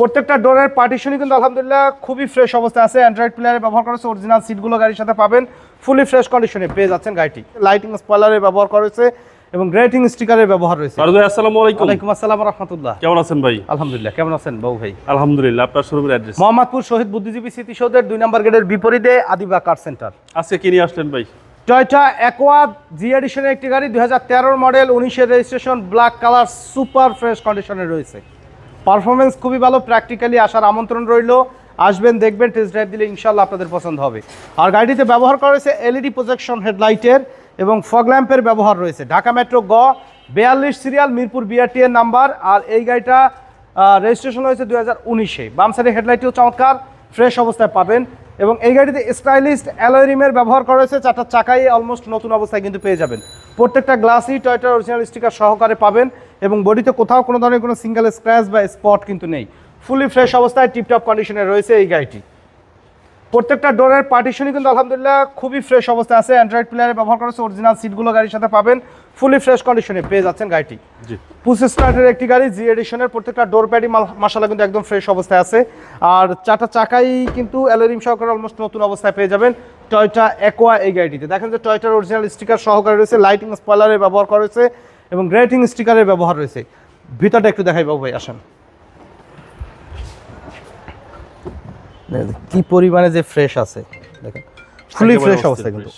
প্রত্যেকটা ডোরের পার্টিশনই কিন্তু আলহামদুলিল্লাহ খুবই ফ্রেশ অবস্থায় আছে। অ্যান্ড্রয়েড প্লেয়ারে ব্যবহার করেছে, অরিজিনাল সিটগুলো গাড়ির সাথে পাবেন, ফুলি ফ্রেশ কন্ডিশনে পেয়ে যাচ্ছেন গাড়িটি। লাইটিং স্পয়লারে ব্যবহার করেছে এবং গ্রেটিং স্টিকারের ব্যবহার রয়েছে। আসসালামু আলাইকুম। ওয়ালাইকুম আসসালাম ওয়া রাহমাতুল্লাহ। কেমন আছেন ভাই? আলহামদুলিল্লাহ। কেমন আছেন বাবু ভাই? আলহামদুলিল্লাহ। আপনার শোরুমের অ্যাড্রেস? মোহাম্মদপুর শহীদ বুদ্ধিজীবী স্মৃতিসৌধের 2 নম্বর গেটের বিপরীতে আদিবা কার সেন্টার। আজকে কি নিয়ে আসলেন ভাই? টয়োটা অ্যাকোয়া জি এডিশনের একটি গাড়ি, 2013 মডেল, 19-এর registration, black colour, super fresh কন্ডিশনে রয়েছে। পারফরমেন্স খুবই ভালো, প্র্যাকটিক্যালি আসার আমন্ত্রণ রইল। আসবেন, দেখবেন, টেস্ট ড্রাইভ দিলে ইনশাল্লাহ আপনাদের পছন্দ হবে। আর গাড়িটিতে ব্যবহার করা হয়েছে এলইডি প্রজেকশন হেডলাইটের এবং ফগ ল্যাম্পের ব্যবহার রয়েছে। ঢাকা মেট্রো গ 42 সিরিয়াল, মিরপুর বিআরটি এর নাম্বার। আর এই গাড়িটা রেজিস্ট্রেশন হয়েছে 2019-এ। বাম সাইডের হেডলাইটটিও চমৎকার ফ্রেশ অবস্থায় পাবেন। এবং এই গাড়িতে স্টাইলিস্ট অ্যালয় রিমের ব্যবহার করা হয়েছে। 4টা চাকাই অলমোস্ট নতুন অবস্থায় কিন্তু পেয়ে যাবেন। প্রত্যেকটা গ্লাসই টয়োটার অরিজিনাল স্টিকার সহকারে পাবেন এবং বডিতে কোথাও কোনো ধরনের কোনো সিঙ্গেল স্ক্র্যাচ বা স্পট কিন্তু নেই। ফুলি ফ্রেশ অবস্থায় টিপটপ কন্ডিশনে রয়েছে এই গাড়িটি। প্রত্যেকটা ডোরের পার্টিশনই কিন্তু আলহামদুলিল্লাহ খুবই ফ্রেশ অবস্থায় আছে। অ্যান্ড্রয়েড প্লেয়ারে ব্যবহার করেছে, অরিজিনাল সিটগুলো গাড়ির সাথে পাবেন, ফুলি ফ্রেশ কন্ডিশনে পেয়ে যাচ্ছেন গাড়িটি। জি, পুশ স্টার্টের একটি গাড়ি, জি এডিশনের। প্রত্যেকটা ডোর প্যাডই মাশাআল্লাহ কিন্তু একদম ফ্রেশ অবস্থায় আছে। আর 4টা চাকাই কিন্তু অ্যালরিম সহকারে অলমোস্ট নতুন অবস্থায় পেয়ে যাবেন টয়োটা অ্যাকোয়া এই গাড়িটিতে। দেখেন যে টয়োটার অরিজিনাল স্টিকার সহকারে রয়েছে, লাইটিং স্পয়লারের ব্যবহার করা হয়েছে এবং গ্রেটিং স্টিকারের ব্যবহার রয়েছে। ভিতরটা একটু দেখাই বাবু ভাই, আসেন। কি পরিমাণে যে ফ্রেশ আছে দেখেন, ফুলি ফ্রেশ অবস্থা, কিন্তু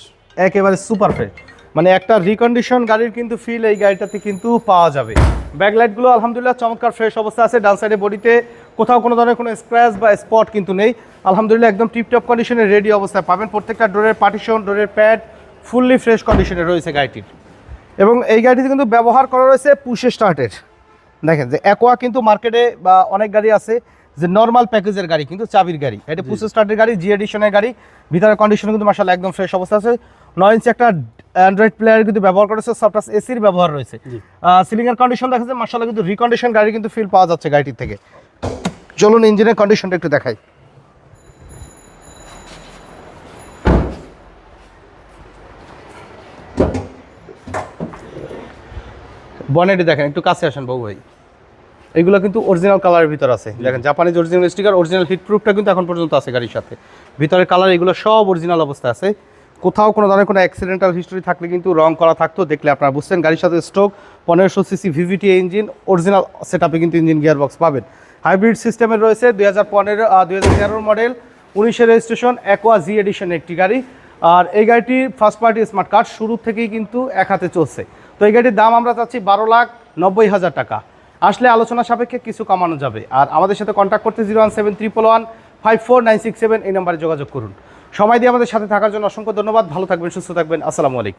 একেবারে সুপার ফ্রেশ। মানে একটা রিকন্ডিশন গাড়ির কিন্তু ফিল এই গাড়িটাতে কিন্তু পাওয়া যাবে। ব্যাকলাইটগুলো আলহামদুলিল্লাহ চমৎকার ফ্রেশ অবস্থা আছে। ডান সাইডে বডিতে কোথাও কোনো ধরনের কোনো স্ক্র্যাচ বা স্পট কিন্তু নেই। আলহামদুলিল্লাহ একদম টিপটপ কন্ডিশনে রেডি অবস্থায় পাবেন। প্রত্যেকটা ডোরের পার্টিশন, ডোরের প্যাড ফুললি ফ্রেশ কন্ডিশনে রয়েছে গাড়িটির। এবং এই গাড়িতে কিন্তু ব্যবহার করা রয়েছে পুশ স্টার্টের। দেখেন যে অ্যাকোয়া কিন্তু মার্কেটে বা অনেক গাড়ি আছে যে নর্মাল প্যাকেজের গাড়ি, কিন্তু চাবির গাড়ি। এটা পুশ স্টার্টের গাড়ি, জি এডিশনের গাড়ি। ভিতরের কন্ডিশন কিন্তু মাশাআল্লাহ একদম ফ্রেশ অবস্থা আছে। 9 ইঞ্চি একটা অ্যান্ড্রয়েড প্লেয়ার কিন্তু ব্যবহার করেছে, সফটওয়্যার এসির ব্যবহার রয়েছে। সিলিং এর কন্ডিশন দেখা যাচ্ছে মাশাআল্লাহ কিন্তু রিকন্ডিশন গাড়ি কিন্তু ফিল পাওয়া যাচ্ছে গাড়িটির থেকে। চলুন ইঞ্জিনের কন্ডিশনটা একটু দেখাই। বনেটে দেখেন, একটু কাছে আসেন বাবু ভাই। এগুলো কিন্তু অরিজিনাল কালারের ভিতর আছে। দেখেন Japanese original sticker, original heat প্রুফটা কিন্তু এখন পর্যন্ত আছে গাড়ির সাথে। ভিতরের কালার এগুলো সব অরিজিনাল অবস্থায় আছে। কোথাও কোনো ধরনের কোনো অ্যাক্সিডেন্টাল হিস্টরি থাকলে কিন্তু রং করা থাকতো, দেখলে আপনারা বুঝছেন। গাড়ির সাথে stroke 1500 CC VVT engine, original সেটআপে কিন্তু ইঞ্জিন গিয়ারবক্স পাবেন। হাইব্রিড সিস্টেমের রয়েছে, 2013 মডেল, 19-এর রেজিস্ট্রেশন, অ্যাকোয়া জি এডিশনের একটি গাড়ি। আর এই গাড়িটির ফার্স্ট পার্টি স্মার্ট কার্ড শুরু থেকেই কিন্তু এক হাতে চলছে। তো এই গাড়ির দাম আমরা চাচ্ছি 12,90,000 টাকা। আসলে আলোচনা সাপেক্ষে কিছু কমানো যাবে। আর আমাদের সাথে কন্ট্যাক্ট করতে 01731154967 এই নাম্বারে যোগাযোগ করুন। সময় দিয়ে আমাদের সাথে থাকার জন্য অসংখ্য ধন্যবাদ। ভালো থাকবেন, সুস্থ থাকবেন। আসসালামু আলাইকুম।